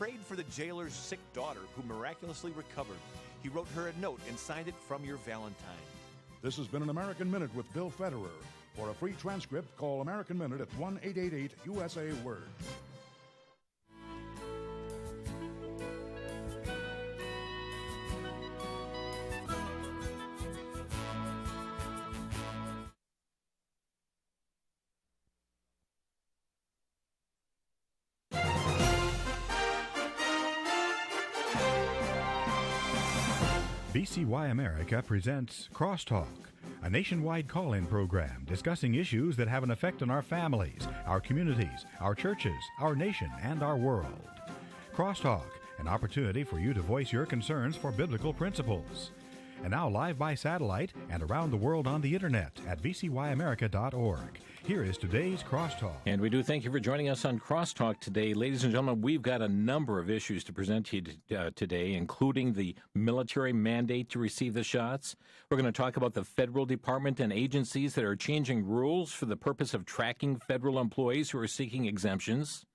prayed for the jailer's sick daughter who miraculously recovered. He wrote her a note and signed it from your Valentine. This has been an American Minute with Bill Federer. For a free transcript, call American Minute at 1-888-USA-WORD. VCY America presents Crosstalk, a nationwide call-in program discussing issues that have an effect on our families, our communities, our churches, our nation, and our world. Crosstalk, an opportunity for you to voice your concerns for biblical principles. And now live by satellite and around the world on the internet at vcyamerica.org. Here is today's Crosstalk. And we do thank you for joining us on Crosstalk today. Ladies and gentlemen, we've got a number of issues to present to you today, including the military mandate to receive the shots. We're going to talk about the federal department and agencies that are changing rules for the purpose of tracking federal employees who are seeking exemptions.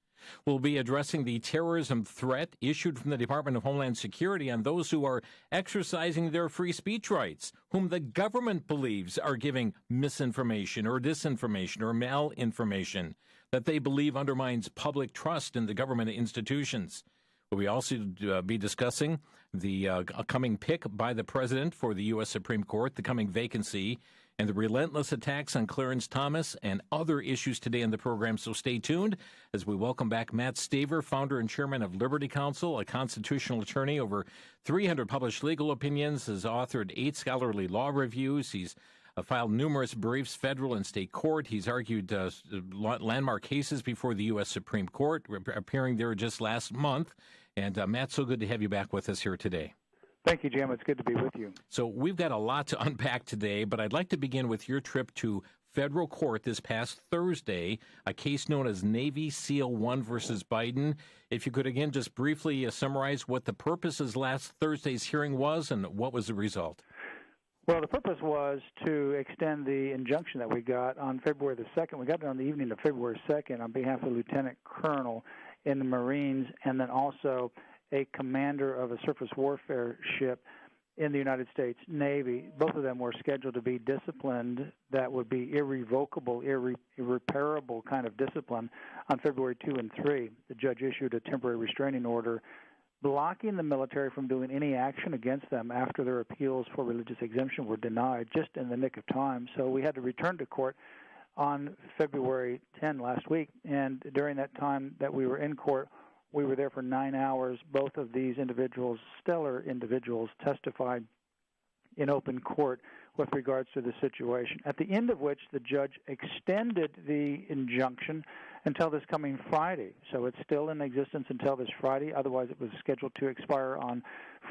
We'll be addressing the terrorism threat issued from the Department of Homeland Security on those who are exercising their free speech rights, whom the government believes are giving misinformation or disinformation or malinformation that they believe undermines public trust in the government institutions. We'll also be discussing the coming pick by the president for the U.S. Supreme Court, the coming vacancy, and the relentless attacks on Clarence Thomas and other issues today in the program. So stay tuned as we welcome back Matt Staver, founder and chairman of Liberty Counsel, a constitutional attorney, over 300 published legal opinions, has authored 8 scholarly law reviews. He's filed numerous briefs, federal and state court. He's argued landmark cases before the U.S. Supreme Court, appearing there just last month. And Matt, so good to have you back with us here today. Thank you, Jim. It's good to be with you. So we've got a lot to unpack today, but I'd like to begin with your trip to federal court this past Thursday, a case known as Navy SEAL 1 versus Biden. If you could, again, just briefly summarize what the purpose of last Thursday's hearing was and what was the result. Well, the purpose was to extend the injunction that we got on February the 2nd. We got it on the evening of February 2nd on behalf of a lieutenant colonel in the Marines and then also a commander of a surface warfare ship in the United States Navy. Both of them were scheduled to be disciplined. That would be irrevocable, irreparable kind of discipline on February 2 and 3. The judge issued a temporary restraining order blocking the military from doing any action against them after their appeals for religious exemption were denied just in the nick of time. So we had to return to court on February 10 last week, and during that time that we were in court, we were there for 9 hours. Both of these individuals, stellar individuals, testified in open court with regards to the situation, at the end of which the judge extended the injunction until this coming Friday. So it's still in existence until this Friday. Otherwise, it was scheduled to expire on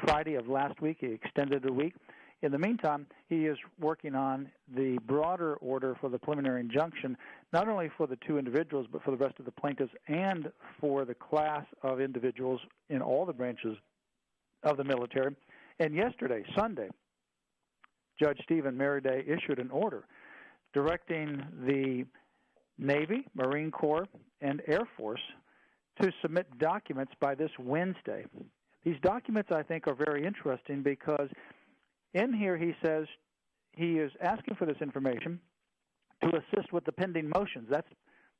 Friday of last week. He extended it a week. In the meantime, he is working on the broader order for the preliminary injunction, not only for the 2 individuals, but for the rest of the plaintiffs and for the class of individuals in all the branches of the military. And yesterday, Sunday, Judge Stephen Merriday issued an order directing the Navy, Marine Corps, and Air Force to submit documents by this Wednesday. These documents, I think, are very interesting because in here he says he is asking for this information to assist with the pending motions. That's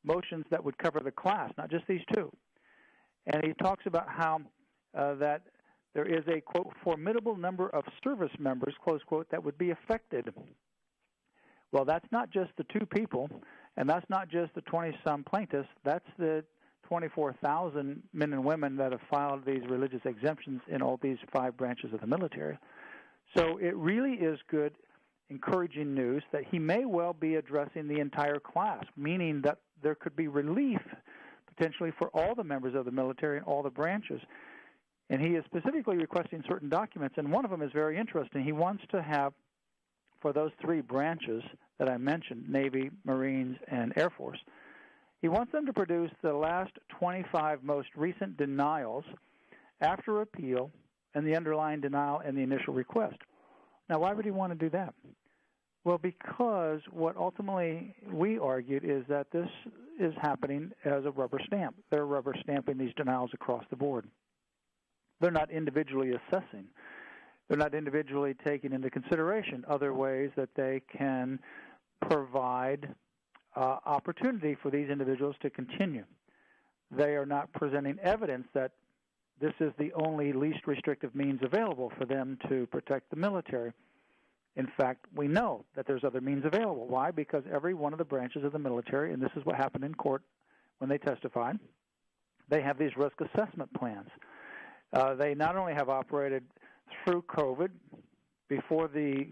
motions that would cover the class, not just these 2. And he talks about how that there is a, quote, formidable number of service members, close quote, that would be affected. Well, that's not just the 2 people, and that's not just the 20-some plaintiffs. That's the 24,000 men and women that have filed these religious exemptions in all these 5 branches of the military. So it really is good, encouraging news that he may well be addressing the entire class, meaning that there could be relief potentially for all the members of the military and all the branches. And he is specifically requesting certain documents, and one of them is very interesting. He wants to have, for those 3 branches that I mentioned, Navy, Marines, and Air Force, he wants them to produce the last 25 most recent denials after appeal and the underlying denial and the initial request. Now, why would he want to do that? Well, because what ultimately we argued is that this is happening as a rubber stamp. They're rubber stamping these denials across the board. They're not individually assessing. They're not individually taking into consideration other ways that they can provide opportunity for these individuals to continue. They are not presenting evidence that this is the only least restrictive means available for them to protect the military. In fact, we know that there's other means available. Why? Because every one of the branches of the military, and this is what happened in court when they testified, they have these risk assessment plans. They not only have operated through COVID, before the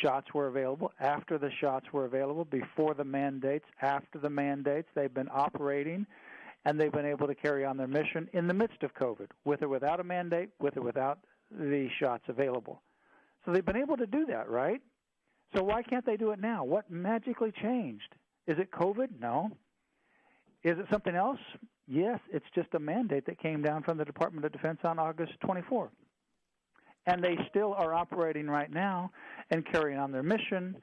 shots were available, after the shots were available, before the mandates, after the mandates, they've been operating, and they've been able to carry on their mission in the midst of COVID, with or without a mandate, with or without the shots available. So they've been able to do that, right? So why can't they do it now? What magically changed? Is it COVID? No. Is it something else? Yes, it's just a mandate that came down from the Department of Defense on August 24. And they still are operating right now and carrying on their mission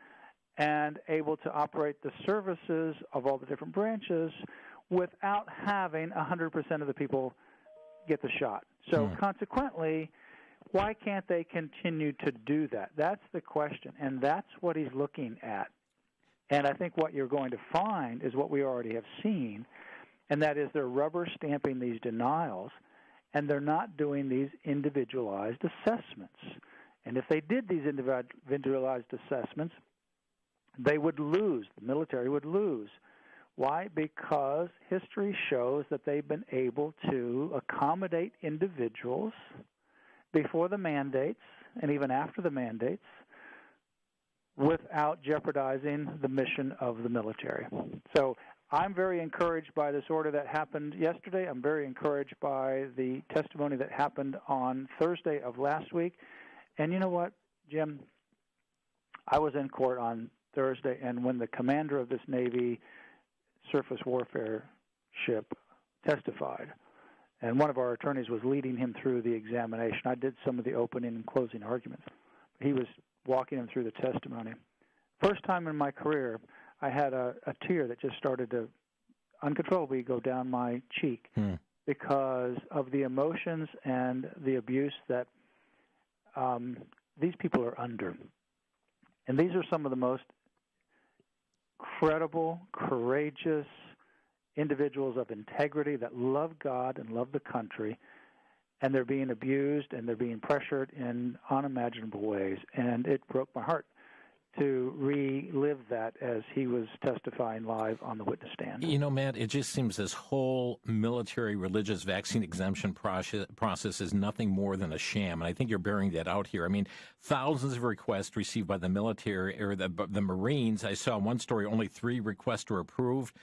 and able to operate the services of all the different branches without having 100% of the people get the shot. So consequently, why can't they continue to do that? That's the question, and that's what he's looking at. And I think what you're going to find is what we already have seen, and that is they're rubber stamping these denials, and they're not doing these individualized assessments. And if they did these individualized assessments, they would lose. The military would lose. Why? Because history shows that they've been able to accommodate individuals before the mandates and even after the mandates without jeopardizing the mission of the military. So I'm very encouraged by this order that happened yesterday. I'm very encouraged by the testimony that happened on Thursday of last week. And you know what, Jim? I was in court on Thursday, and when the commander of this Navy surface warfare ship testified, and one of our attorneys was leading him through the examination. I did some of the opening and closing arguments. He was walking him through the testimony. First time in my career, I had a tear that just started to uncontrollably go down my cheek because of the emotions and the abuse that these people are under. And these are some of the most credible, courageous individuals of integrity that love God and love the country, and they're being abused and they're being pressured in unimaginable ways. And it broke my heart to relive that as he was testifying live on the witness stand. You know, Matt, it just seems this whole military religious vaccine exemption process is nothing more than a sham, and I think you're bearing that out here. I mean, thousands of requests received by the military or the Marines. I saw one story, only 3 requests were approved.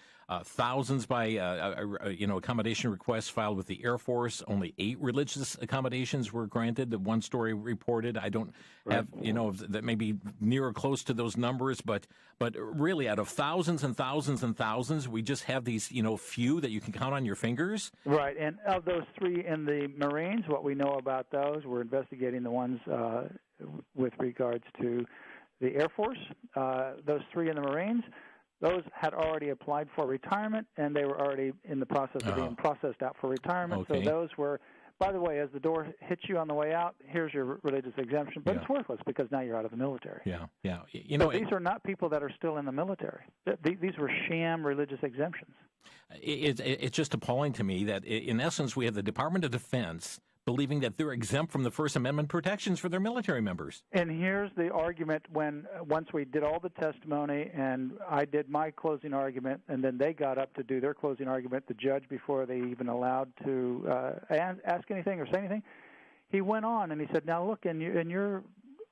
Thousands by accommodation requests filed with the Air Force. Only 8 religious accommodations were granted. The one story reported. I don't have that may be near or close to those numbers, but really, out of thousands and thousands and thousands, we just have these few that you can count on your fingers. Right, and of those 3 in the Marines, what we know about those, we're investigating the ones with regards to the Air Force. Those 3 in the Marines. Those had already applied for retirement, and they were already in the process of being processed out for retirement. Okay. So those were, by the way, as the door hits you on the way out, here's your religious exemption. But it's worthless because now you're out of the military. Yeah. These are not people that are still in the military. These were sham religious exemptions. It's just appalling to me that, in essence, we have the Department of Defense believing that they're exempt from the First Amendment protections for their military members. And here's the argument once we did all the testimony and I did my closing argument, and then they got up to do their closing argument, the judge, before they even allowed to ask anything or say anything, he went on and he said, now look, in your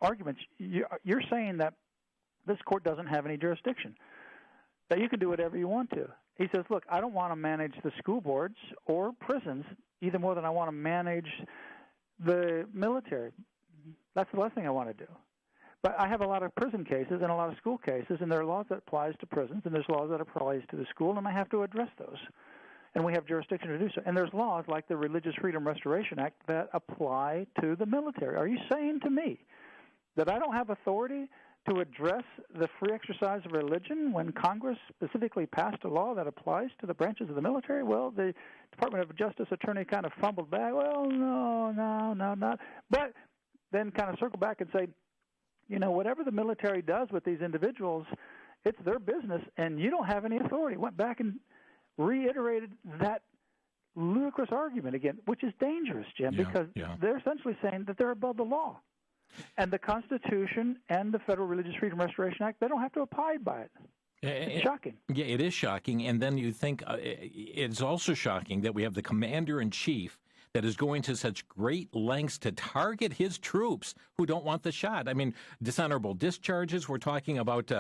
arguments, you're saying that this court doesn't have any jurisdiction, that you can do whatever you want to. He says, look, I don't want to manage the school boards or prisons either more than I want to manage the military. That's the last thing I want to do. But I have a lot of prison cases and a lot of school cases, and there are laws that applies to prisons, and there's laws that applies to the school, and I have to address those. And we have jurisdiction to do so. And there's laws like the Religious Freedom Restoration Act that apply to the military. Are you saying to me that I don't have authority to address the free exercise of religion when Congress specifically passed a law that applies to the branches of the military? Well, the Department of Justice attorney kind of fumbled back. Well, no, not. But then kind of circle back and say, whatever the military does with these individuals, it's their business, and you don't have any authority. Went back and reiterated that ludicrous argument again, which is dangerous, Jim, because they're essentially saying that they're above the law. And the Constitution and the Federal Religious Freedom Restoration Act, they don't have to abide by it. It's shocking. Yeah, it is shocking. And then you think it's also shocking that we have the commander-in-chief that is going to such great lengths to target his troops who don't want the shot. I mean, dishonorable discharges. We're talking about,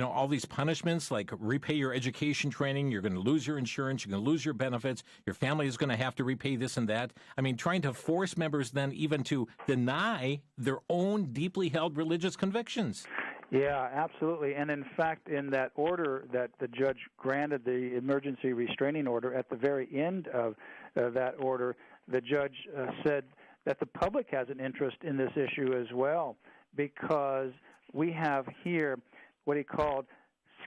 all these punishments like repay your education training. You're going to lose your insurance. You're going to lose your benefits. Your family is going to have to repay this and that. I mean, trying to force members then even to deny their own deeply held religious convictions. Yeah, absolutely. And in fact, in that order that the judge granted, the emergency restraining order, at the very end of that order, the judge said that the public has an interest in this issue as well, because we have here what he called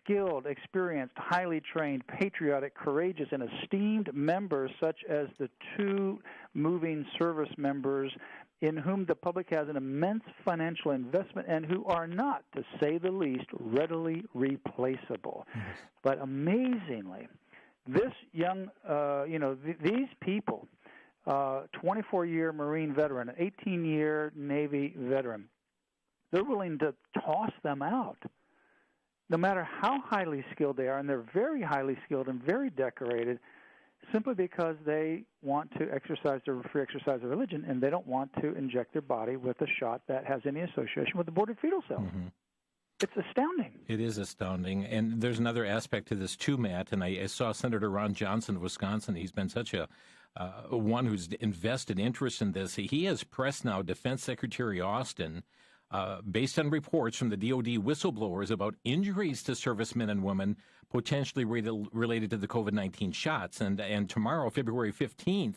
skilled, experienced, highly trained, patriotic, courageous, and esteemed members, such as the two moving service members in whom the public has an immense financial investment and who are not, to say the least, readily replaceable. Yes. But amazingly, this young, these people, 24-year Marine veteran, an 18-year Navy veteran, they're willing to toss them out, no matter how highly skilled they are, and they're very highly skilled and very decorated, simply because they want to exercise their free exercise of religion, and they don't want to inject their body with a shot that has any association with aborted fetal cells. Mm-hmm. It's astounding. It is astounding. And there's another aspect to this, too, Matt. And I saw Senator Ron Johnson of Wisconsin. He's been such a one who's invested interest in this. He has pressed now Defense Secretary Austin, based on reports from the DoD whistleblowers about injuries to servicemen and women potentially related to the COVID-19 shots. And tomorrow, February 15th,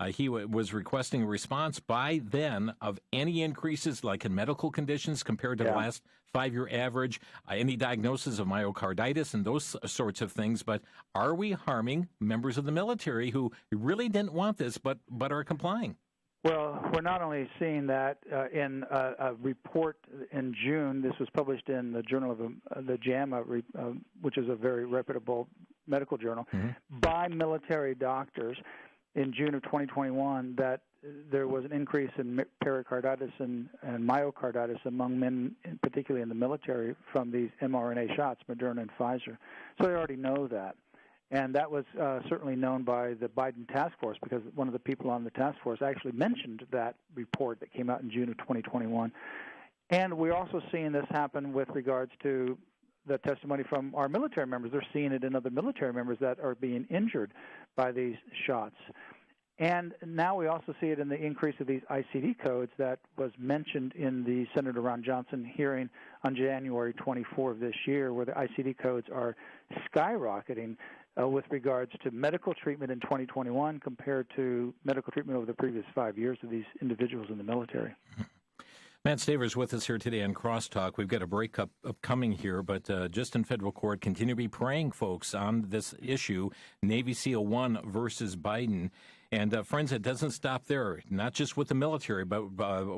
he was requesting a response by then of any increases like in medical conditions compared to the last 5-year average, any diagnosis of myocarditis and those sorts of things. But are we harming members of the military who really didn't want this but are complying? Well, we're not only seeing that in a report in June. This was published in the Journal of the JAMA, which is a very reputable medical journal, by military doctors in June of 2021, that there was an increase in pericarditis and myocarditis among men, particularly in the military, from these mRNA shots, Moderna and Pfizer. So they already know that. And that was certainly known by the Biden task force, because one of the people on the task force actually mentioned that report that came out in June of 2021. And we're also seeing this happen with regards to the testimony from our military members. They're seeing it in other military members that are being injured by these shots. And now we also see it in the increase of these ICD codes that was mentioned in the Senator Ron Johnson hearing on January 24 of this year, where the ICD codes are skyrocketing with regards to medical treatment in 2021 compared to medical treatment over the previous 5 years of these individuals in the military. Matt Staver's with us here today on Crosstalk. We've got a breakup upcoming here, but just in federal court, continue to be praying, folks, on this issue, Navy SEAL 1 versus Biden. And friends, it doesn't stop there, not just with the military, but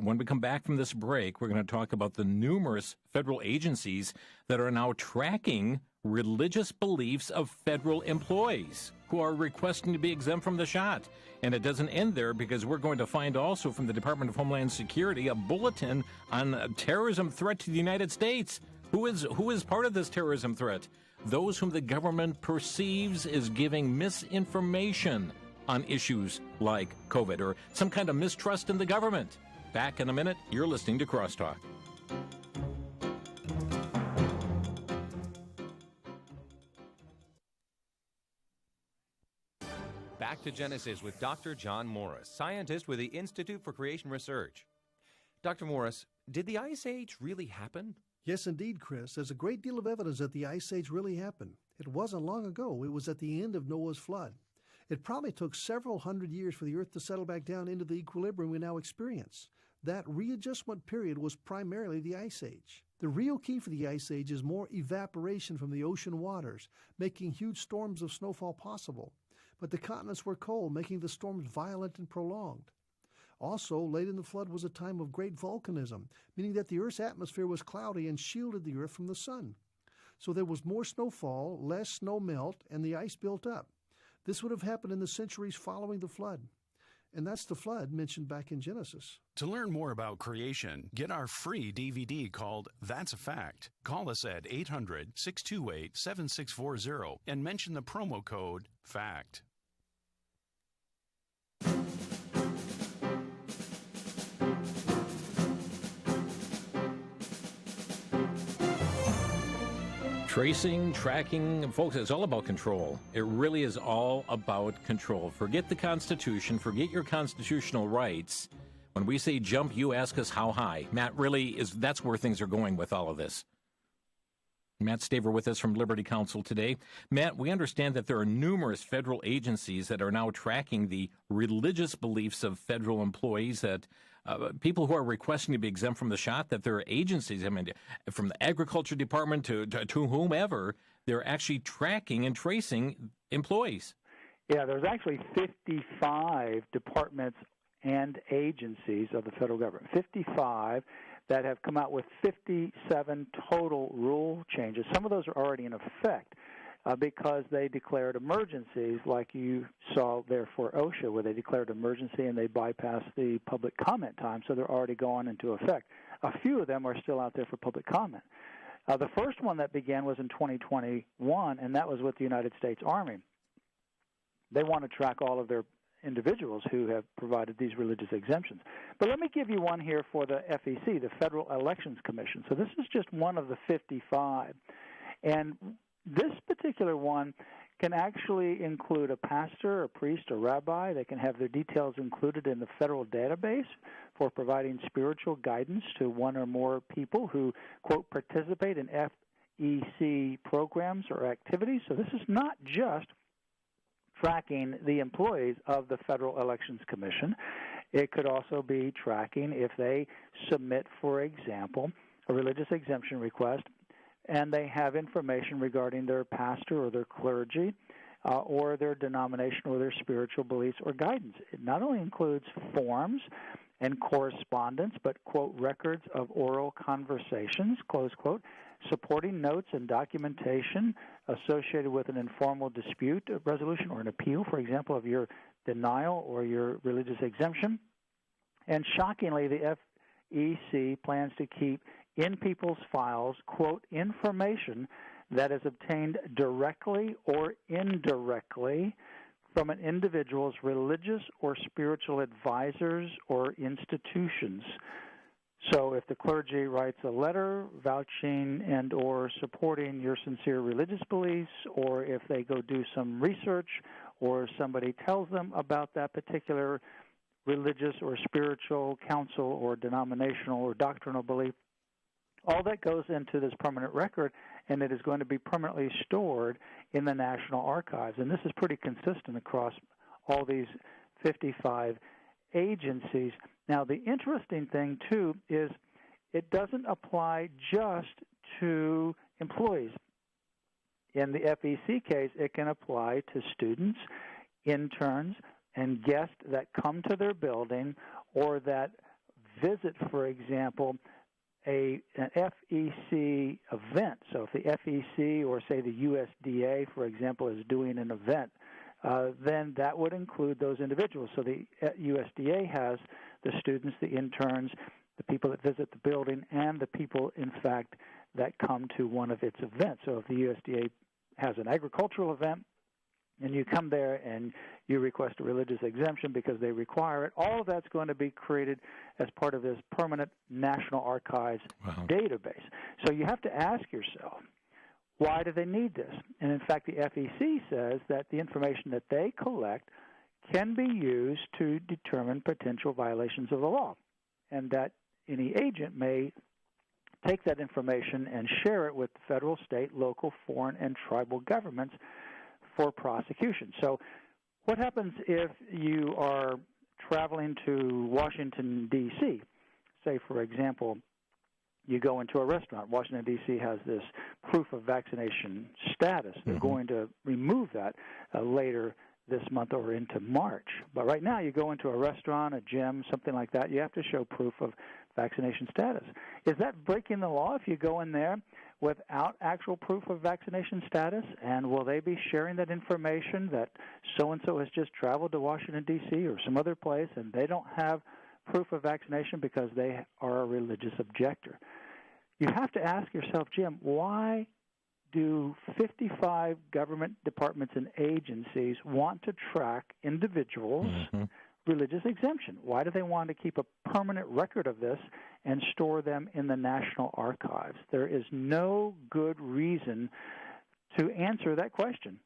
when we come back from this break, we're going to talk about the numerous federal agencies that are now tracking religious beliefs of federal employees who are requesting to be exempt from the shot. And it doesn't end there, because we're going to find also from the Department of Homeland Security a bulletin on a terrorism threat to the United States. Who is part of this terrorism threat? Those whom the government perceives is giving misinformation on issues like COVID or some kind of mistrust in the government. Back in a minute. You're listening to Crosstalk. Back to Genesis with Dr. John Morris, scientist with the Institute for Creation Research. Dr. Morris, did the Ice Age really happen? Yes, indeed, Chris. There's a great deal of evidence that the Ice Age really happened. It wasn't long ago. It was at the end of Noah's flood. It probably took several hundred years for the Earth to settle back down into the equilibrium we now experience. That readjustment period was primarily the Ice Age. The real key for the Ice Age is more evaporation from the ocean waters, making huge storms of snowfall possible. But the continents were cold, making the storms violent and prolonged. Also, late in the flood was a time of great volcanism, meaning that the Earth's atmosphere was cloudy and shielded the Earth from the sun. So there was more snowfall, less snow melt, and the ice built up. This would have happened in the centuries following the flood. And that's the flood mentioned back in Genesis. To learn more about creation, get our free DVD called That's a Fact. Call us at 800-628-7640 and mention the promo code FACT. Tracing, tracking, folks, it's all about control. It really is all about control. Forget the Constitution. Forget your constitutional rights. When we say jump, you ask us how high. Matt, that's where things are going with all of this. Matt Staver with us from Liberty Counsel today. Matt, we understand that there are numerous federal agencies that are now tracking the religious beliefs of federal employees, that people who are requesting to be exempt from the shot, that there are agencies, I mean, from the Agriculture Department to whomever, they're actually tracking and tracing employees. Yeah, there's actually 55 departments and agencies of the federal government, 55 that have come out with 57 total rule changes. Some of those are already in effect because they declared emergencies, like you saw there for OSHA, where they declared emergency and they bypassed the public comment time, so they're already going into effect. A few of them are still out there for public comment. The first one that began was in 2021, and that was with the United States Army. They want to track all of their individuals who have provided these religious exemptions. But let me give you one here for the FEC, the Federal Elections Commission. So this is just one of the 55. And this particular one can actually include a pastor, a priest, a rabbi. They can have their details included in the federal database for providing spiritual guidance to one or more people who, quote, participate in FEC programs or activities. So this is not just tracking the employees of the Federal Elections Commission. It could also be tracking if they submit, for example, a religious exemption request and they have information regarding their pastor or their clergy or their denomination or their spiritual beliefs or guidance. It not only includes forms and correspondence, but, quote, records of oral conversations, close quote, supporting notes and documentation associated with an informal dispute resolution or an appeal, for example, of your denial or your religious exemption. And shockingly, the FEC plans to keep in people's files, quote, information that is obtained directly or indirectly from an individual's religious or spiritual advisors or institutions. So if the clergy writes a letter vouching and or supporting your sincere religious beliefs, or if they go do some research, or somebody tells them about that particular religious or spiritual counsel or denominational or doctrinal belief, all that goes into this permanent record, and it is going to be permanently stored in the National Archives. And this is pretty consistent across all these 55 agencies. Now, the interesting thing, too, is it doesn't apply just to employees. In the FEC case, it can apply to students, interns, and guests that come to their building or that visit, for example, an FEC event. So if the FEC or, say, the USDA, for example, is doing an event, then that would include those individuals. So the USDA has the students, the interns, the people that visit the building, and the people, in fact, that come to one of its events. So if the USDA has an agricultural event, and you come there and you request a religious exemption because they require it, all of that's going to be created as part of this permanent National Archives database. So you have to ask yourself, why do they need this? And in fact, the FEC says that the information that they collect can be used to determine potential violations of the law, and that any agent may take that information and share it with federal, state, local, foreign, and tribal governments for prosecution. So what happens if you are traveling to Washington, D.C., say, for example, you go into a restaurant. Washington, D.C. has this proof of vaccination status. They're going to remove that later this month or into March. But right now, you go into a restaurant, a gym, something like that, you have to show proof of vaccination status. Is that breaking the law if you go in there without actual proof of vaccination status? And will they be sharing that information that so-and-so has just traveled to Washington, D.C. or some other place, and they don't have proof of vaccination because they are a religious objector? You have to ask yourself, Jim, why do 55 government departments and agencies want to track individuals' religious exemption? Why do they want to keep a permanent record of this and store them in the National Archives? There is no good reason to answer that question.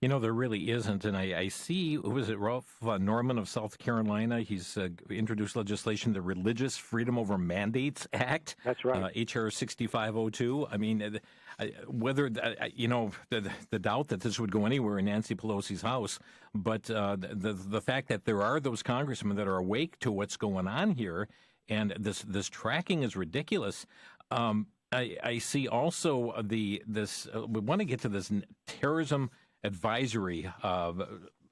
You know, there really isn't. And I see, who was it, Ralph Norman of South Carolina? He's introduced legislation, the Religious Freedom Over Mandates Act. That's right. H.R. 6502. I mean, whether, the doubt that this would go anywhere in Nancy Pelosi's house, but the fact that there are those congressmen that are awake to what's going on here, and this tracking is ridiculous. I see also we want to get to this terrorism advisory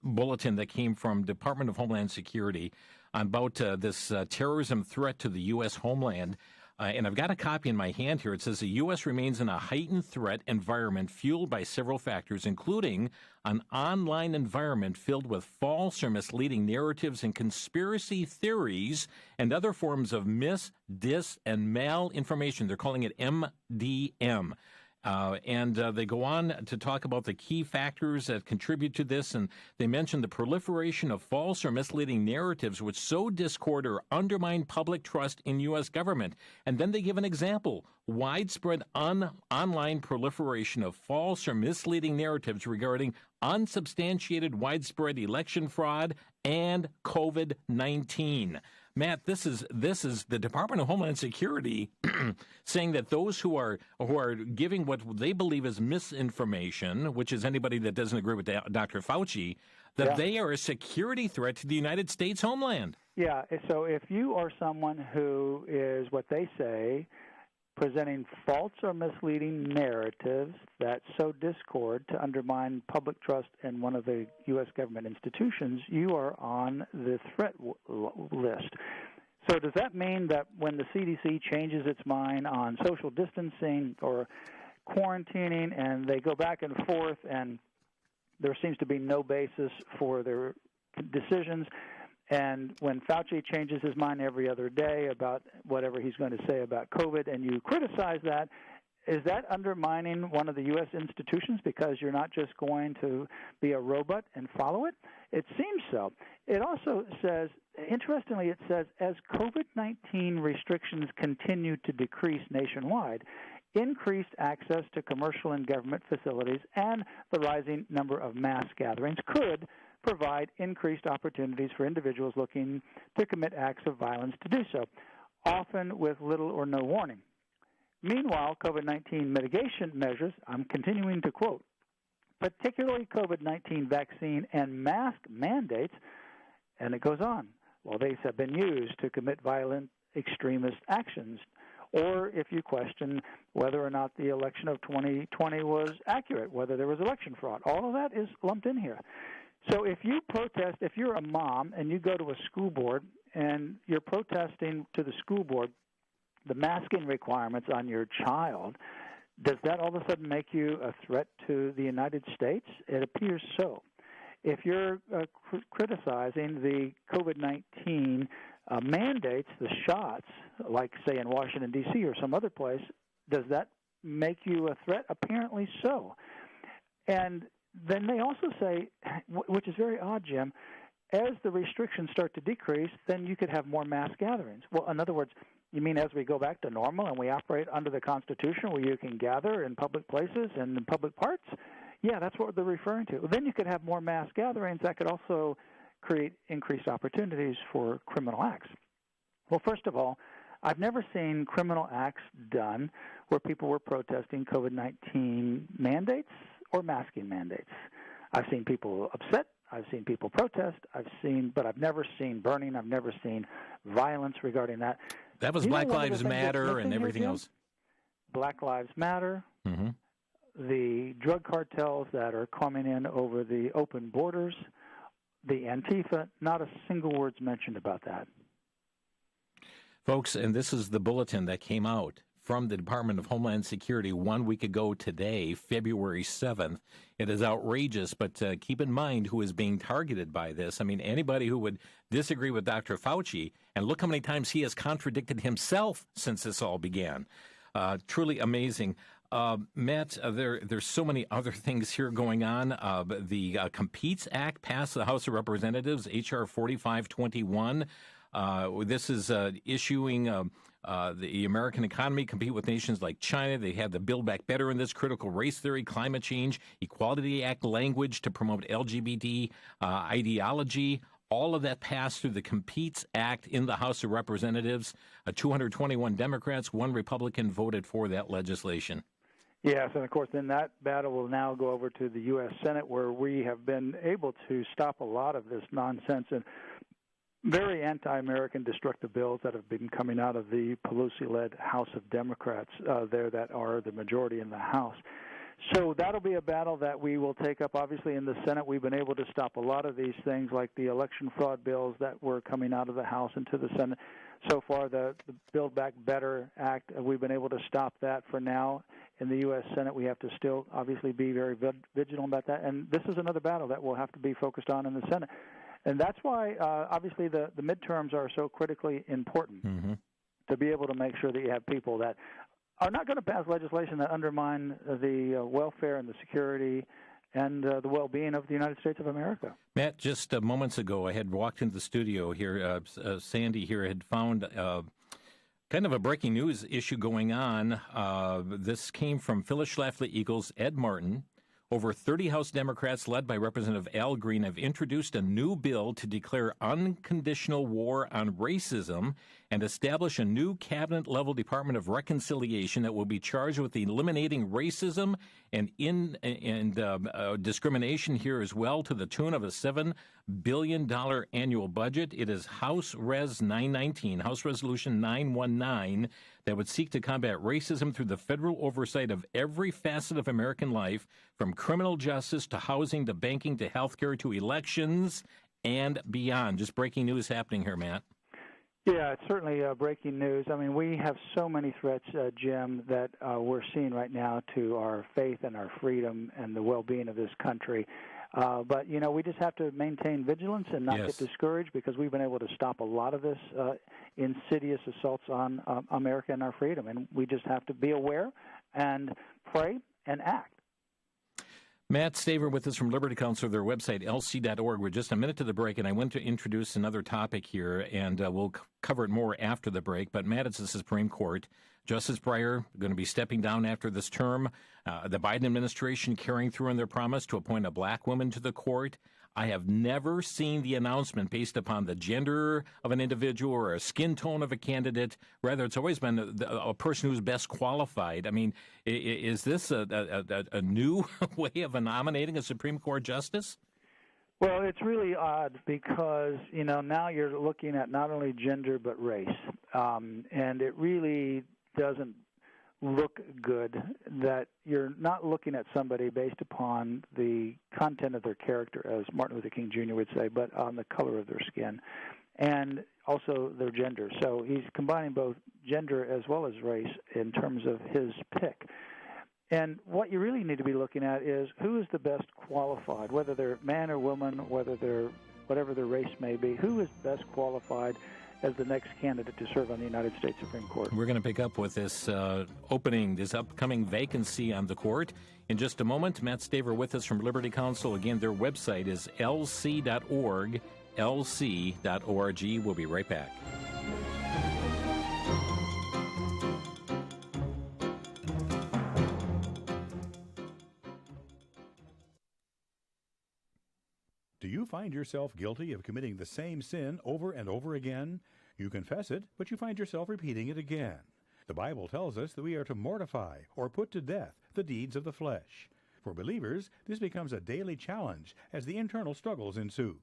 bulletin that came from Department of Homeland Security about this terrorism threat to the U.S. homeland. And I've got a copy in my hand here. It says the U.S. remains in a heightened threat environment fueled by several factors, including an online environment filled with false or misleading narratives and conspiracy theories and other forms of dis, and malinformation. They're calling it MDM. And they go on to talk about the key factors that contribute to this, and they mention the proliferation of false or misleading narratives which sow discord or undermine public trust in U.S. government. And then they give an example: widespread online proliferation of false or misleading narratives regarding unsubstantiated widespread election fraud and COVID-19. Matt, this is the Department of Homeland Security saying that those who are giving what they believe is misinformation, which is anybody that doesn't agree with Dr. Fauci, that they are a security threat to the United States homeland. Yeah, so if you are someone who is, what they say, presenting false or misleading narratives that sow discord to undermine public trust in one of the U.S. government institutions, you are on the threat list. So does that mean that when the CDC changes its mind on social distancing or quarantining and they go back and forth and there seems to be no basis for their decisions, and when Fauci changes his mind every other day about whatever he's going to say about COVID, and you criticize that, is that undermining one of the U.S. institutions because you're not just going to be a robot and follow it? It seems so. It also says, interestingly, it says, as COVID-19 restrictions continue to decrease nationwide, increased access to commercial and government facilities and the rising number of mass gatherings could provide increased opportunities for individuals looking to commit acts of violence to do so, often with little or no warning. Meanwhile, COVID-19 mitigation measures, I'm continuing to quote, particularly COVID-19 vaccine and mask mandates, and it goes on, well, these have been used to commit violent extremist actions, or if you question whether or not the election of 2020 was accurate, whether there was election fraud. All of that is lumped in here. So if you protest, if you're a mom and you go to a school board and you're protesting to the school board the masking requirements on your child, does that all of a sudden make you a threat to the United States? It appears so. If you're criticizing the COVID-19 mandates, the shots, like, say, in Washington, D.C. or some other place, does that make you a threat? Apparently so. And then they also say, which is very odd, Jim, as the restrictions start to decrease, then you could have more mass gatherings. Well, in other words, you mean as we go back to normal and we operate under the Constitution where you can gather in public places and in public parts? Yeah, that's what they're referring to. Then you could have more mass gatherings that could also create increased opportunities for criminal acts. Well, first of all, I've never seen criminal acts done where people were protesting COVID-19 mandates or masking mandates. I've seen people upset I've seen people protest. But I've never seen burning. I've never seen violence regarding that. That was Black Lives Matter and everything else. Black Lives Matter. Mm-hmm. The drug cartels that are coming in over the open borders, the Antifa, not a single word's mentioned about that. Folks, and this is the bulletin that came out from the Department of Homeland Security 1 week ago today, February 7th. It is outrageous, but keep in mind who is being targeted by this. I mean, anybody who would disagree with Dr. Fauci, and look how many times he has contradicted himself since this all began. Truly amazing. Matt, there's so many other things here going on. The Competes Act passed the House of Representatives, H.R. 4521. This is issuing the American economy compete with nations like China. They had the Build Back Better in this, critical race theory, climate change, Equality Act language to promote LGBT ideology. All of that passed through the Competes Act in the House of Representatives. 221 Democrats, 1 Republican voted for that legislation. Yes, and of course, then that battle will now go over to the U.S. Senate, where we have been able to stop a lot of this nonsense and very anti-American destructive bills that have been coming out of the Pelosi-led House of Democrats there that are the majority in the House. So that'll be a battle that we will take up. Obviously, in the Senate, we've been able to stop a lot of these things, like the election fraud bills that were coming out of the House into the Senate. So far, the Build Back Better Act, we've been able to stop that for now. In the U.S. Senate, we have to still obviously be very vigilant about that. And this is another battle that we'll have to be focused on in the Senate. And that's why, obviously, the midterms are so critically important, to be able to make sure that you have people that are not going to pass legislation that undermine the welfare and the security and the well-being of the United States of America. Matt, just moments ago, I had walked into the studio here. Sandy here had found kind of a breaking news issue going on. This came from Phyllis Schlafly Eagles' Ed Martin. Over 30 House Democrats, led by Representative Al Green, have introduced a new bill to declare unconditional war on racism and establish a new cabinet-level Department of Reconciliation that will be charged with eliminating racism and discrimination here as well, to the tune of a $7 billion annual budget. It is House Res 919, House Resolution 919, that would seek to combat racism through the federal oversight of every facet of American life, from criminal justice to housing to banking to healthcare to elections and beyond. Just breaking news happening here, Matt. Yeah, it's certainly breaking news. I mean, we have so many threats, Jim, that we're seeing right now to our faith and our freedom and the well-being of this country. But, you know, we just have to maintain vigilance and not get discouraged, because we've been able to stop a lot of this insidious assaults on America and our freedom. And we just have to be aware and pray and act. Matt Staver with us from Liberty Counsel, their website, lc.org. We're just a minute to the break, and I want to introduce another topic here, and we'll cover it more after the break. But, Matt, it's the Supreme Court. Justice Breyer going to be stepping down after this term. The Biden administration carrying through on their promise to appoint a black woman to the court. I have never seen the announcement based upon the gender of an individual or a skin tone of a candidate. Rather, it's always been a person who's best qualified. I mean, is this a new way of nominating a Supreme Court justice? Well, it's really odd because, you know, now you're looking at not only gender but race. And it really doesn't look good that you're not looking at somebody based upon the content of their character, as Martin Luther King Jr. would say, but on the color of their skin and also their gender. So he's combining both gender as well as race in terms of his pick. And what you really need to be looking at is who is the best qualified, whether they're man or woman, whether they're whatever their race may be, who is best qualified as the next candidate to serve on the United States Supreme Court. We're going to pick up with this this upcoming vacancy on the court in just a moment. Matt Staver with us from Liberty Counsel. Again, their website is lc.org, lc.org. We'll be right back. Do you find yourself guilty of committing the same sin over and over again? You confess it, but you find yourself repeating it again. The Bible tells us that we are to mortify or put to death the deeds of the flesh. For believers, this becomes a daily challenge as the internal struggles ensue.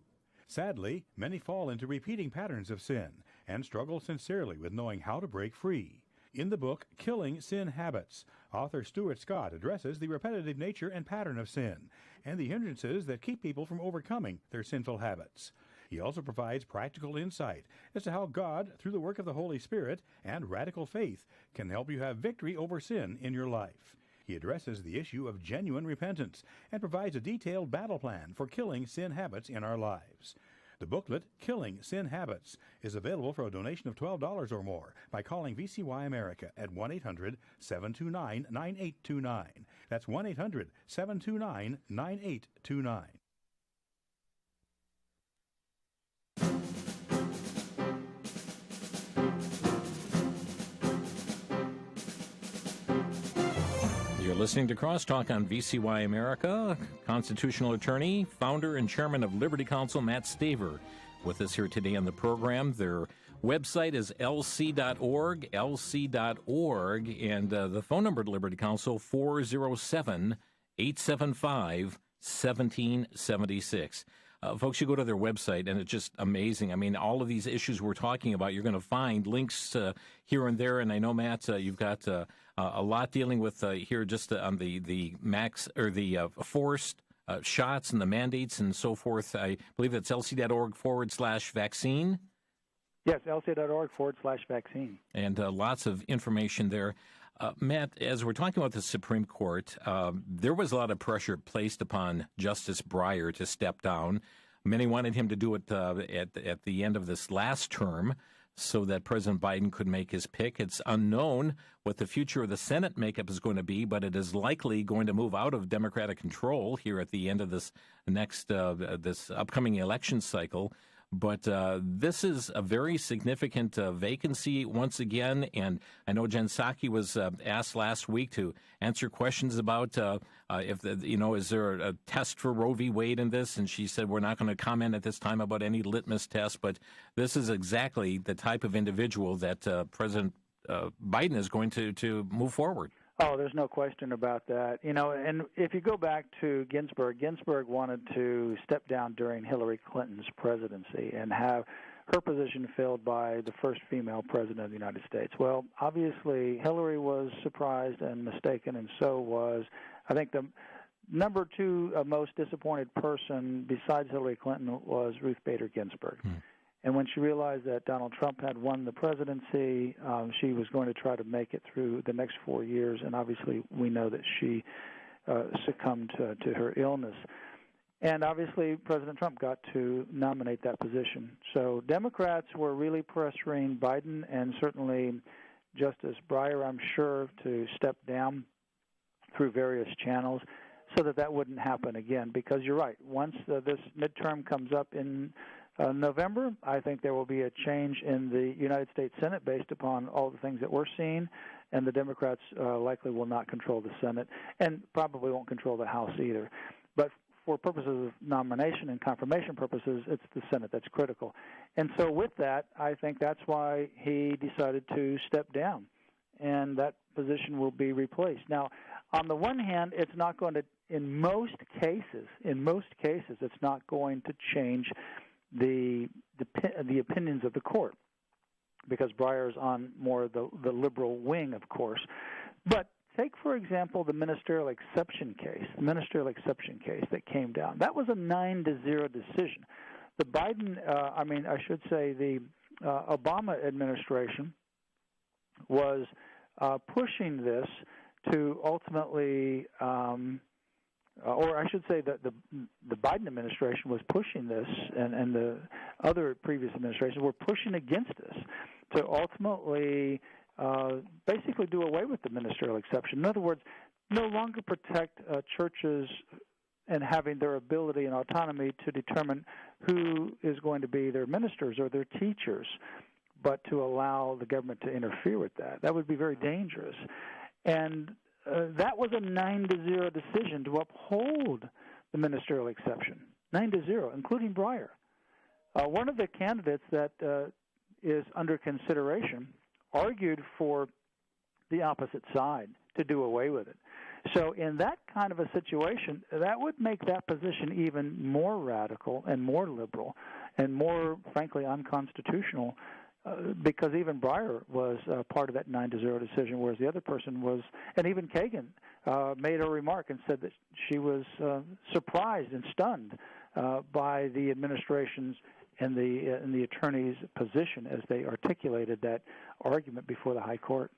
Sadly, many fall into repeating patterns of sin and struggle sincerely with knowing how to break free. In the book, Killing Sin Habits, author Stuart Scott addresses the repetitive nature and pattern of sin and the hindrances that keep people from overcoming their sinful habits. He also provides practical insight as to how God, through the work of the Holy Spirit and radical faith, can help you have victory over sin in your life. He addresses the issue of genuine repentance and provides a detailed battle plan for killing sin habits in our lives. The booklet, Killing Sin Habits, is available for a donation of $12 or more by calling VCY America at 1-800-729-9829. That's 1-800-729-9829. You're listening to Crosstalk on VCY America. Constitutional attorney, founder, and chairman of Liberty Counsel, Matt Staver, with us here today on the program. Their website is lc.org, and the phone number to Liberty Counsel, 407-875-1776. Folks, you go to their website, and it's just amazing. I mean, all of these issues we're talking about, you're going to find links here and there. And I know, Matt, you've got a lot dealing with here just on the max or the forced shots and the mandates and so forth. I believe that's lc.org/vaccine. Yes, lc.org/vaccine. And lots of information there. Matt, as we're talking about the Supreme Court, there was a lot of pressure placed upon Justice Breyer to step down. Many wanted him to do it at the end of this last term so that President Biden could make his pick. It's unknown what the future of the Senate makeup is going to be, but it is likely going to move out of Democratic control here at the end of this next this upcoming election cycle. But this is a very significant vacancy once again, and I know Jen Psaki was asked last week to answer questions about is there a test for Roe v. Wade in this, and she said we're not going to comment at this time about any litmus test, but this is exactly the type of individual that President Biden is going to move forward. Oh, there's no question about that. And if you go back to Ginsburg wanted to step down during Hillary Clinton's presidency and have her position filled by the first female president of the United States. Well, obviously, Hillary was surprised and mistaken, and so was, I think, the number two most disappointed person besides Hillary Clinton was Ruth Bader Ginsburg. And when she realized that Donald Trump had won the presidency, she was going to try to make it through the next 4 years, and obviously we know that she succumbed to her illness. And obviously President Trump got to nominate that position. So Democrats were really pressuring Biden and certainly Justice Breyer, I'm sure, to step down through various channels so that wouldn't happen again. Because you're right, once this midterm comes up in November, I think there will be a change in the United States Senate based upon all the things that we're seeing, and the Democrats likely will not control the Senate and probably won't control the House either. But for purposes of nomination and confirmation purposes, it's the Senate that's critical. And so with that, I think that's why he decided to step down, and that position will be replaced. Now, on the one hand, it's not going to, in most cases, it's not going to change the opinions of the court, because Breyer is on more the liberal wing, of course. But take, for example, the ministerial exception case that came down. That was a 9-0 decision. The Biden, the Obama administration was pushing this to ultimately or I should say that the Biden administration was pushing this, and the other previous administrations were pushing against this to ultimately basically do away with the ministerial exception. In other words, no longer protect churches and having their ability and autonomy to determine who is going to be their ministers or their teachers, but to allow the government to interfere with that. That would be very dangerous. And that was a 9-0 decision to uphold the ministerial exception, 9-0, including Breyer. One of the candidates that is under consideration argued for the opposite side to do away with it. So in that kind of a situation, that would make that position even more radical and more liberal and more, frankly, unconstitutional, because even Breyer was part of that 9-0 decision, whereas the other person was, and even Kagan made a remark and said that she was surprised and stunned by the administration's and the attorney's position as they articulated that argument before the High Court.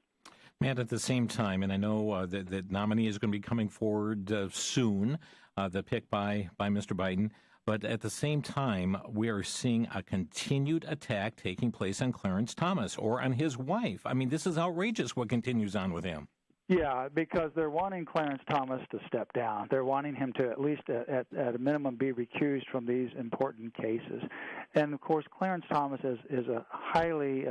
Matt, at the same time, and I know that the nominee is going to be coming forward soon, the pick by Mr. Biden, but at the same time, we are seeing a continued attack taking place on Clarence Thomas or on his wife. I mean, this is outrageous what continues on with him. Yeah, because they're wanting Clarence Thomas to step down. They're wanting him to at least at a minimum be recused from these important cases. And, of course, Clarence Thomas is a highly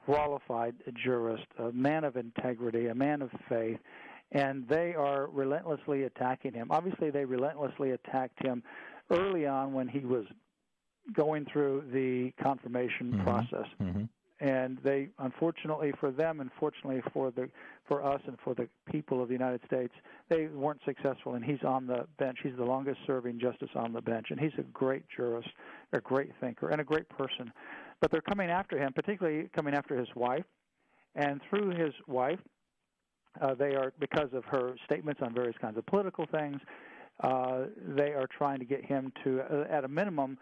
qualified jurist, a man of integrity, a man of faith, and they are relentlessly attacking him. Obviously, they relentlessly attacked him early on when he was going through the confirmation process. Mm-hmm. And they, unfortunately for them, and fortunately for us and for the people of the United States, they weren't successful. And he's on the bench. He's the longest-serving justice on the bench, and he's a great jurist, a great thinker, and a great person. But they're coming after him, particularly coming after his wife. And through his wife, they are, because of her statements on various kinds of political things, they are trying to get him to, at a minimum,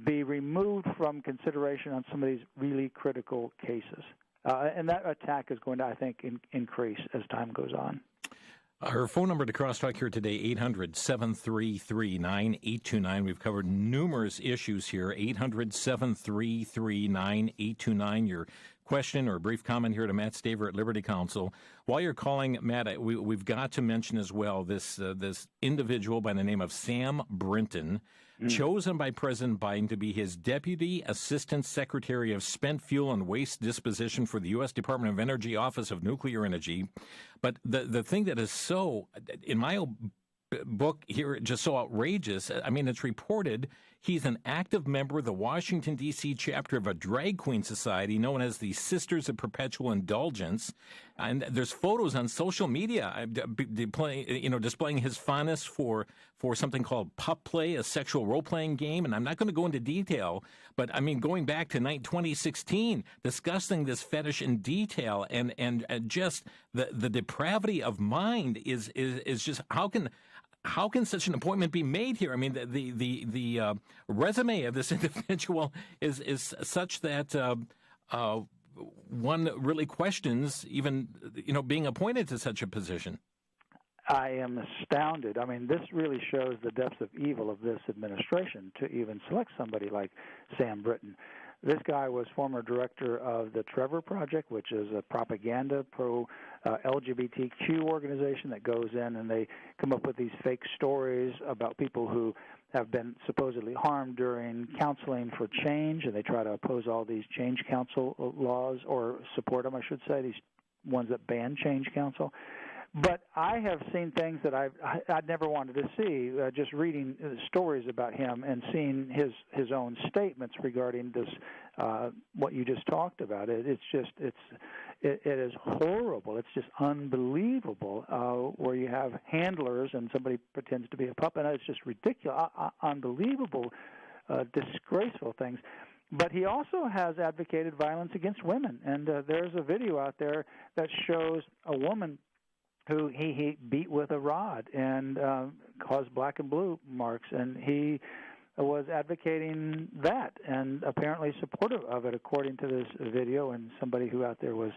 be removed from consideration on some of these really critical cases. And that attack is going to, I think, increase as time goes on. Our phone number to Crosstalk here today, 800-733-9829. We've covered numerous issues here, 800-733-9829. Your question or brief comment here to Matt Staver at Liberty Counsel. While you're calling, Matt, we've got to mention as well this individual by the name of Sam Brinton, chosen by President Biden to be his Deputy Assistant Secretary of Spent Fuel and Waste Disposition for the U.S. Department of Energy Office of Nuclear Energy. But the thing that is so, in my book here, just so outrageous, I mean, it's reported he's an active member of the Washington, D.C. chapter of a drag queen society known as the Sisters of Perpetual Indulgence. And there's photos on social media displaying his fondness for something called Pup Play, a sexual role-playing game. And I'm not going to go into detail, but I mean, going back to 2016, discussing this fetish in detail and just the depravity of mind is just, how can such an appointment be made here? I mean, the resume of this individual is such that one really questions even being appointed to such a position. I am astounded. I mean, this really shows the depths of evil of this administration to even select somebody like Sam Brinton. This guy was former director of the Trevor Project, which is a propaganda pro-LGBTQ organization that goes in and they come up with these fake stories about people who have been supposedly harmed during counseling for change, and they try to oppose all these change council laws, or support them, I should say, these ones that ban change council. But I have seen things that I'd never wanted to see, just reading stories about him and seeing his own statements regarding this, what you just talked about. It is horrible. It's just unbelievable where you have handlers and somebody pretends to be a puppet. It's just ridiculous, unbelievable, disgraceful things. But he also has advocated violence against women. And there's a video out there that shows a woman who he beat with a rod and caused black and blue marks, and he was advocating that and apparently supportive of it, according to this video, and somebody who out there was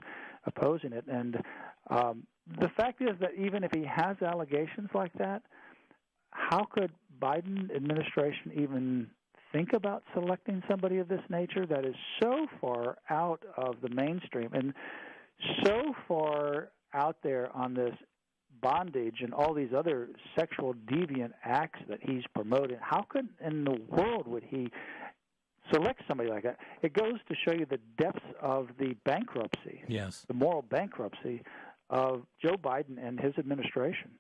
opposing it. And the fact is that even if he has allegations like that, how could Biden administration even think about selecting somebody of this nature that is so far out of the mainstream and so far out there on this bondage and all these other sexual deviant acts that he's promoting? How could in the world would he select somebody like that? It goes to show you the depths of the bankruptcy, yes, the moral bankruptcy of Joe Biden and his administration.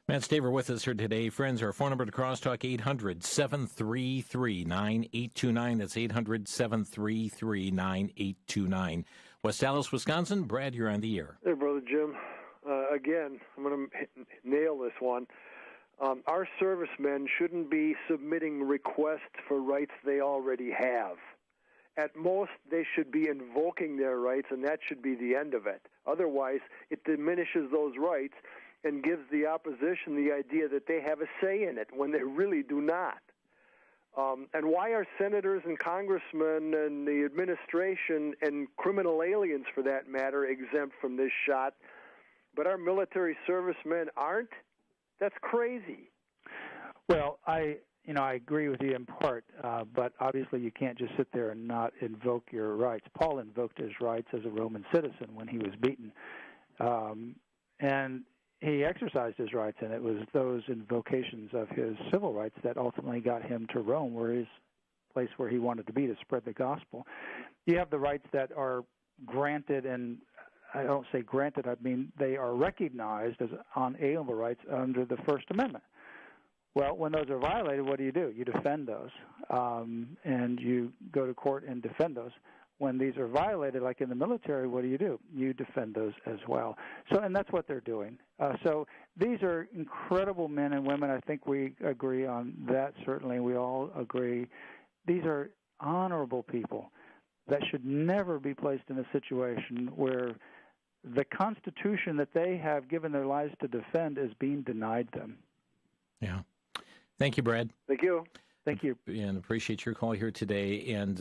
Matt Staver with us here today. Friends, our phone number to Crosstalk, 800-733-9829. That's 800-733-9829. West Allis, Wisconsin. Brad, you're on the air. Hey, Brother Jim. again, I'm going to nail this one. Our servicemen shouldn't be submitting requests for rights they already have. At most, they should be invoking their rights, and that should be the end of it. Otherwise, it diminishes those rights and gives the opposition the idea that they have a say in it when they really do not. And why are senators and congressmen and the administration and criminal aliens, for that matter, exempt from this shot, but our military servicemen aren't? That's crazy. Well, I agree with you in part, but obviously you can't just sit there and not invoke your rights. Paul invoked his rights as a Roman citizen when he was beaten, and he exercised his rights, and it was those invocations of his civil rights that ultimately got him to Rome, where his place where he wanted to be to spread the gospel. You have the rights that are granted, and I don't say granted, I mean they are recognized as unalienable rights under the First Amendment. Well, when those are violated, what do? You defend those, and you go to court and defend those. When these are violated, like in the military, what do? You defend those as well. So, and that's what they're doing. So these are incredible men and women. I think we agree on that, certainly. We all agree. These are honorable people that should never be placed in a situation where the Constitution that they have given their lives to defend is being denied them. Yeah. Thank you, Brad. Thank you. Thank you. And appreciate your call here today. And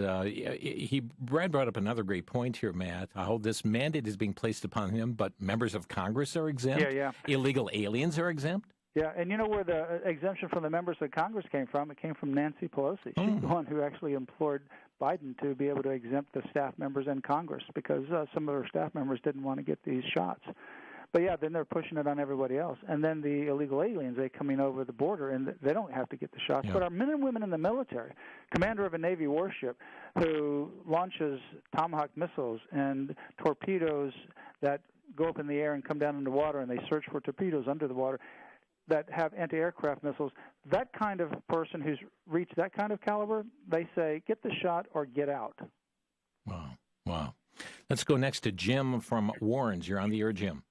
Brad brought up another great point here, Matt, how this mandate is being placed upon him, but members of Congress are exempt. Yeah. Illegal aliens are exempt. Yeah, and you know where the exemption from the members of Congress came from? It came from Nancy Pelosi. She's the one who actually implored Biden to be able to exempt the staff members in Congress because some of their staff members didn't want to get these shots. But, yeah, then they're pushing it on everybody else. And then the illegal aliens, they coming over the border, and they don't have to get the shots. Yeah. But our men and women in the military, commander of a Navy warship who launches Tomahawk missiles and torpedoes that go up in the air and come down in the water, and they search for torpedoes under the water that have anti-aircraft missiles, that kind of person who's reached that kind of caliber, they say, get the shot or get out. Wow. Let's go next to Jim from Warrens. You're on the air, Jim.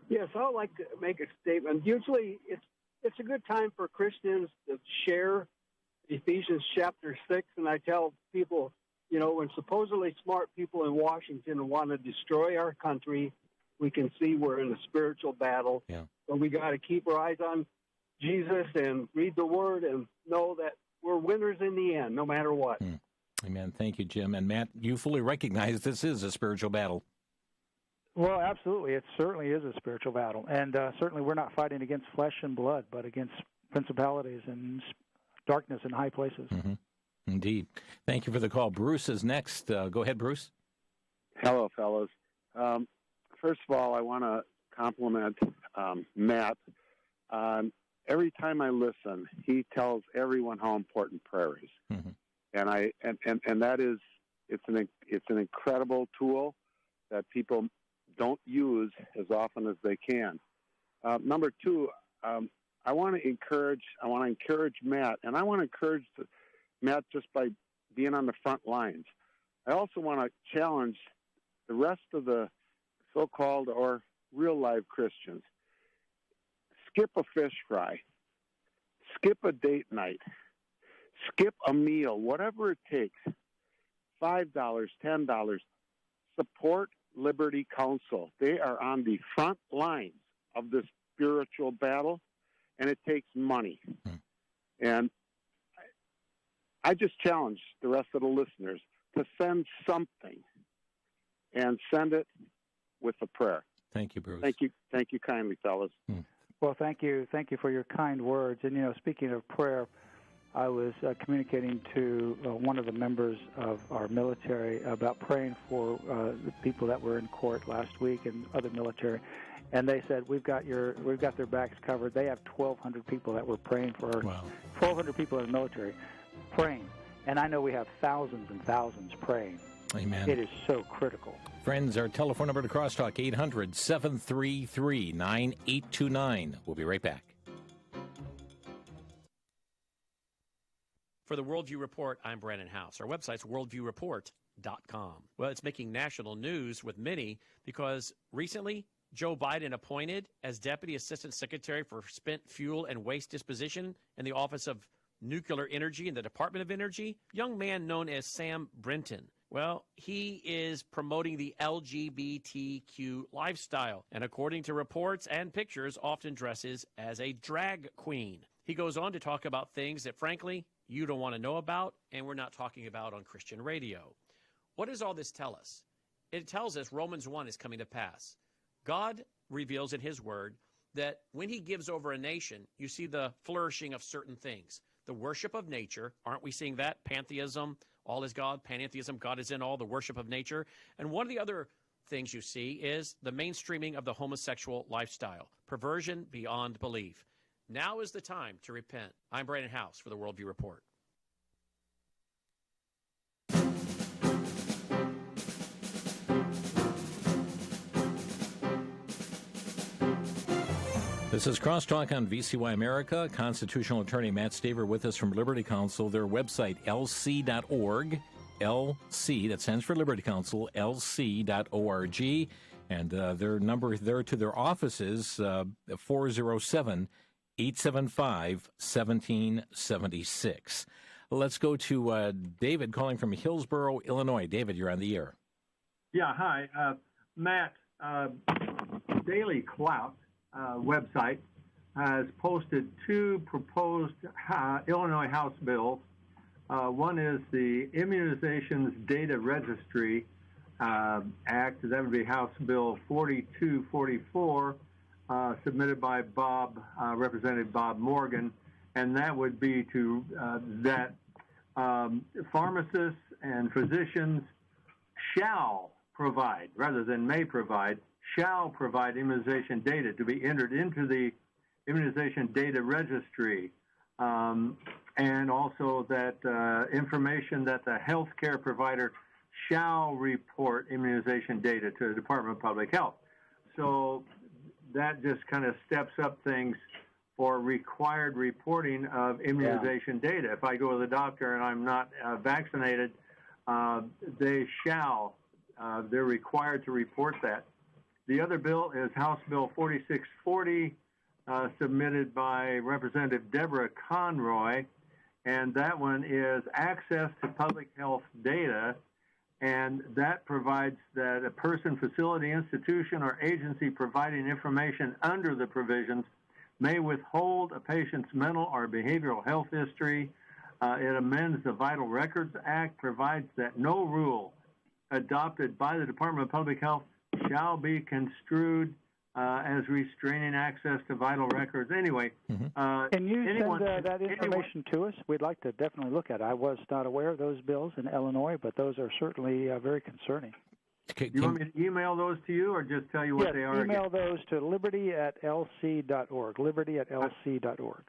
Yes, I'd like to make a statement. Usually it's a good time for Christians to share Ephesians chapter 6, and I tell people, when supposedly smart people in Washington want to destroy our country, we can see we're in a spiritual battle. Yeah. But we got to keep our eyes on Jesus and read the Word and know that we're winners in the end, no matter what. Amen. Thank you, Jim. And Matt, you fully recognize this is a spiritual battle. Well, absolutely. It certainly is a spiritual battle. And certainly we're not fighting against flesh and blood, but against principalities and darkness in high places. Mm-hmm. Indeed. Thank you for the call. Bruce is next. Go ahead, Bruce. Hello, fellas. First of all, I want to compliment Matt. Every time I listen, he tells everyone how important prayer is. Mm-hmm. And that is, it's an incredible tool that people don't use as often as they can. Number two, I want to encourage Matt, and I want to encourage Matt just by being on the front lines. I also want to challenge the rest of the so-called or real live Christians. Skip a fish fry, skip a date night, skip a meal, whatever it takes, $5, $10, support Liberty Counsel. They are on the front lines of this spiritual battle, and it takes money. And I just challenge the rest of the listeners to send something, and send it with a prayer. Thank you, Bruce. Thank you kindly, fellas. Well, thank you for your kind words. And speaking of prayer, I was communicating to one of the members of our military about praying for the people that were in court last week and other military, and they said we've got their backs covered. They have 1,200 people that we're praying for. Wow. 1,200 people in the military praying, and I know we have thousands and thousands praying. Amen. It is so critical. Friends, our telephone number to Crosstalk, 800-733-9829. We'll be right back. For the Worldview Report, I'm Brandon House. Our website's worldviewreport.com. Well, it's making national news with many because recently Joe Biden appointed as Deputy Assistant Secretary for Spent Fuel and Waste Disposition in the Office of Nuclear Energy in the Department of Energy, young man known as Sam Brinton. Well, he is promoting the LGBTQ lifestyle, and according to reports and pictures, often dresses as a drag queen. He goes on to talk about things that, frankly, you don't want to know about, and we're not talking about on Christian radio. What does all this tell us? It tells us Romans 1 is coming to pass. God reveals in his word that when he gives over a nation, you see the flourishing of certain things. The worship of nature, aren't we seeing that? Pantheism, all is God, pantheism, God is in all, the worship of nature. And one of the other things you see is the mainstreaming of the homosexual lifestyle, perversion beyond belief. Now is the time to repent. I'm Brandon House for the Worldview Report. This is Crosstalk on VCY America. Constitutional attorney Matt Staver with us from Liberty Counsel. Their website, lc.org. LC, that stands for Liberty Counsel, lc.org. And their number there to their office is 407-875-1776. Let's go to David calling from Hillsboro, Illinois. David, you're on the air. Yeah, hi. Matt, Daily Clout website has posted two proposed Illinois House bills. One is the Immunizations Data Registry Act. That would be House Bill 4244, submitted by Representative Bob Morgan, and that would be to that pharmacists and physicians shall provide, rather than may provide, shall provide immunization data to be entered into the Immunization Data Registry, and also that information that the healthcare provider shall report immunization data to the Department of Public Health. So that just kind of steps up things for required reporting of immunization data. If I go to the doctor and I'm not vaccinated, they're required to report that. The other bill is House Bill 4640, submitted by Representative Deborah Conroy, and that one is access to public health data, and that provides that a person, facility, institution, or agency providing information under the provisions may withhold a patient's mental or behavioral health history. It amends the Vital Records Act, provides that no rule adopted by the Department of Public Health shall be construed as restraining access to vital records. Anyway, can you send that information to us? We'd like to definitely look at it. I was not aware of those bills in Illinois, but those are certainly very concerning. You want me to email those to you or just tell you what they are? Email those to liberty@lc.org, liberty@lc.org.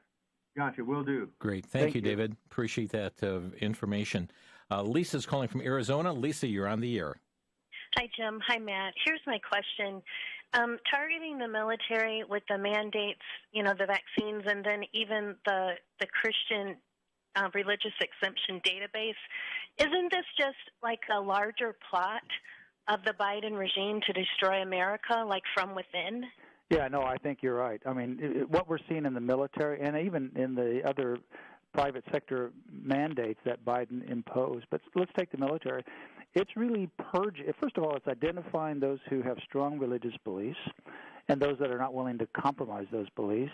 Gotcha, will do. Great. Thank you, David. Appreciate that information. Lisa's calling from Arizona. Lisa, you're on the air. Hi, Jim. Hi, Matt. Here's my question. Targeting the military with the mandates, the vaccines, and then even the Christian religious exemption database, isn't this just like a larger plot of the Biden regime to destroy America, like from within? Yeah, no, I think you're right. I mean, what we're seeing in the military and even in the other private sector mandates that Biden imposed, but let's take the military. It's really first of all, it's identifying those who have strong religious beliefs and those that are not willing to compromise those beliefs.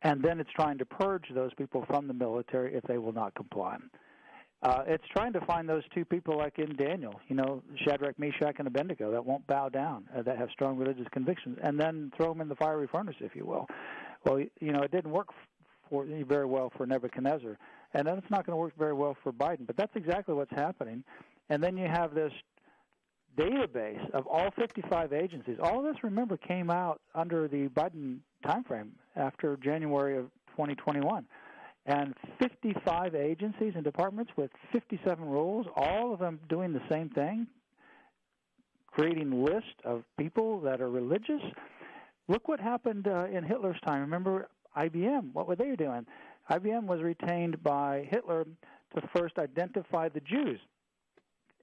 And then it's trying to purge those people from the military if they will not comply. It's trying to find those two people like in Daniel, Shadrach, Meshach, and Abednego that won't bow down, that have strong religious convictions, and then throw them in the fiery furnace, if you will. Well, it didn't work very well for Nebuchadnezzar, and then it's not going to work very well for Biden. But that's exactly what's happening. And then you have this database of all 55 agencies. All of this, remember, came out under the Biden timeframe after January of 2021. And 55 agencies and departments with 57 rules, all of them doing the same thing, creating lists of people that are religious. Look what happened in Hitler's time. Remember IBM, what were they doing? IBM was retained by Hitler to first identify the Jews.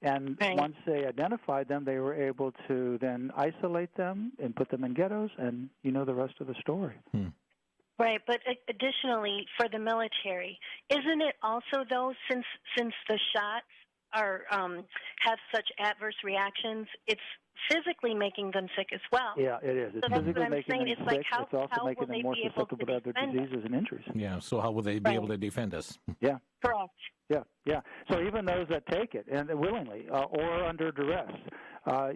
And once they identified them, they were able to then isolate them and put them in ghettos, and you know the rest of the story. Right, but additionally, for the military, isn't it also, though, since the shots are have such adverse reactions, it's physically making them sick as well? Yeah, it is. It's so physically making them sick. How, it's also making them more susceptible to other diseases and injuries. Yeah, so how will they be able to defend us? Yeah. Correct. Yeah. So even those that take it, and willingly, or under duress,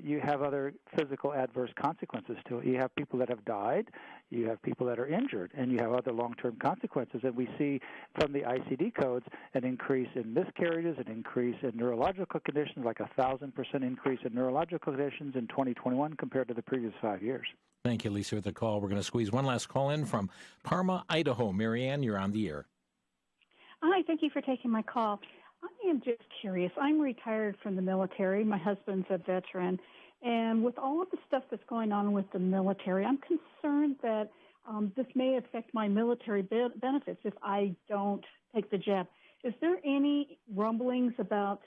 you have other physical adverse consequences to it. You have people that have died, you have people that are injured, and you have other long-term consequences. And we see from the ICD codes an increase in miscarriages, an increase in neurological conditions, like 1,000% increase in neurological conditions in 2021 compared to the previous 5 years. Thank you, Lisa, for the call. We're going to squeeze one last call in from Parma, Idaho. Marianne, you're on the air. Hi, thank you for taking my call. I am just curious. I'm retired from the military. My husband's a veteran. And with all of the stuff that's going on with the military, I'm concerned that this may affect my military benefits if I don't take the jab. Is there any rumblings about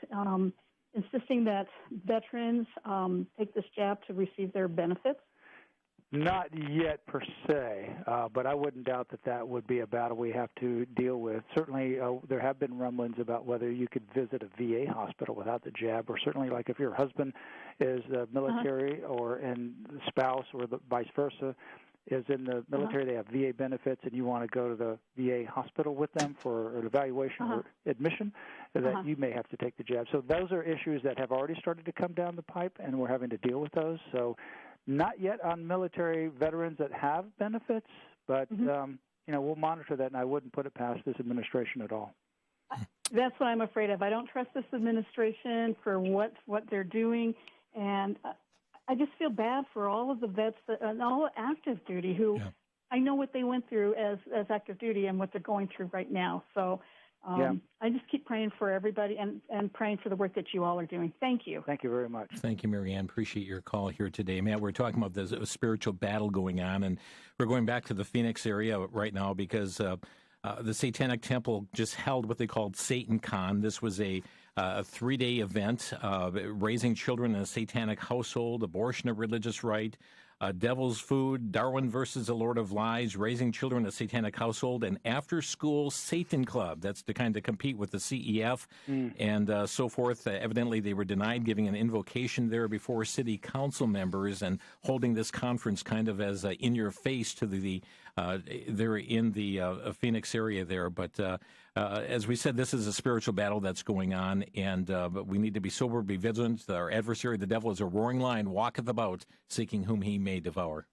insisting that veterans take this jab to receive their benefits? Not yet per se, but I wouldn't doubt that would be a battle we have to deal with. Certainly, there have been rumblings about whether you could visit a VA hospital without the jab, or certainly like if your husband is military or and the spouse or the vice versa is in the military, they have VA benefits, and you want to go to the VA hospital with them for an evaluation or admission, that you may have to take the jab. So those are issues that have already started to come down the pipe, and we're having to deal with those. So not yet on military veterans that have benefits, but we'll monitor that, and I wouldn't put it past this administration at all. That's what I'm afraid of. I don't trust this administration for what they're doing, and I just feel bad for all of the vets and all active duty who I know what they went through as active duty and what they're going through right now. So I just keep praying for everybody and praying for the work that you all are doing. Thank you. Thank you very much. Thank you, Marianne. Appreciate your call here today. Matt, we're talking about the spiritual battle going on, and we're going back to the Phoenix area right now because the Satanic Temple just held what they called Satan Con. This was a 3-day event, raising children in a satanic household, abortion of religious right, devil's food, Darwin versus the Lord of Lies, raising children in a satanic household, and after-school Satan Club. That's to kind of compete with the CEF and so forth. Evidently, they were denied giving an invocation there before city council members and holding this conference kind of as in your face to they're in the Phoenix area there. But as we said, this is a spiritual battle that's going on, and but we need to be sober, be vigilant. Our adversary, the devil, is a roaring lion, walketh about, seeking whom he may devour.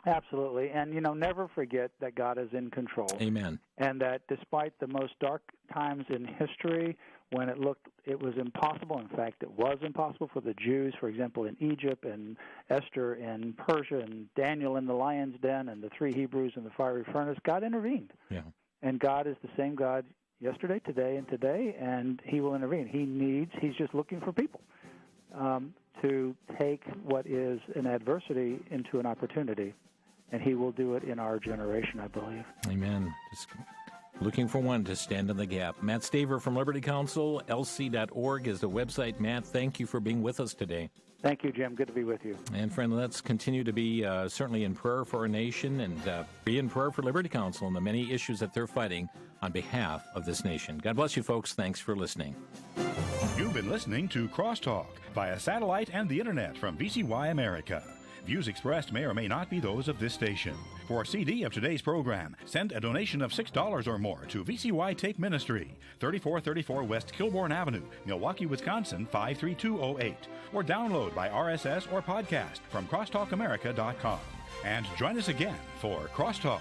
Absolutely. And, never forget that God is in control. Amen. And that despite the most dark times in history, when it was impossible, in fact, it was impossible for the Jews, for example, in Egypt, and Esther in Persia, and Daniel in the lion's den, and the 3 Hebrews in the fiery furnace, God intervened. Yeah. And God is the same God yesterday, today, and he will intervene. He's just looking for people to take what is an adversity into an opportunity, and he will do it in our generation, I believe. Amen. Just looking for one to stand in the gap. Matt Staver from Liberty Counsel, lc.org is the website. Matt, thank you for being with us today. Thank you, Jim. Good to be with you. And friend, let's continue to be certainly in prayer for our nation and be in prayer for Liberty Counsel and the many issues that they're fighting on behalf of this nation. God bless you, folks. Thanks for listening. You've been listening to Crosstalk via satellite and the internet from VCY America. Views expressed may or may not be those of this station. For a CD of today's program, send a donation of $6 or more to VCY Take Ministry, 3434 West Kilbourne Avenue, Milwaukee, Wisconsin, 53208, or download by RSS or podcast from crosstalkamerica.com. And join us again for Crosstalk.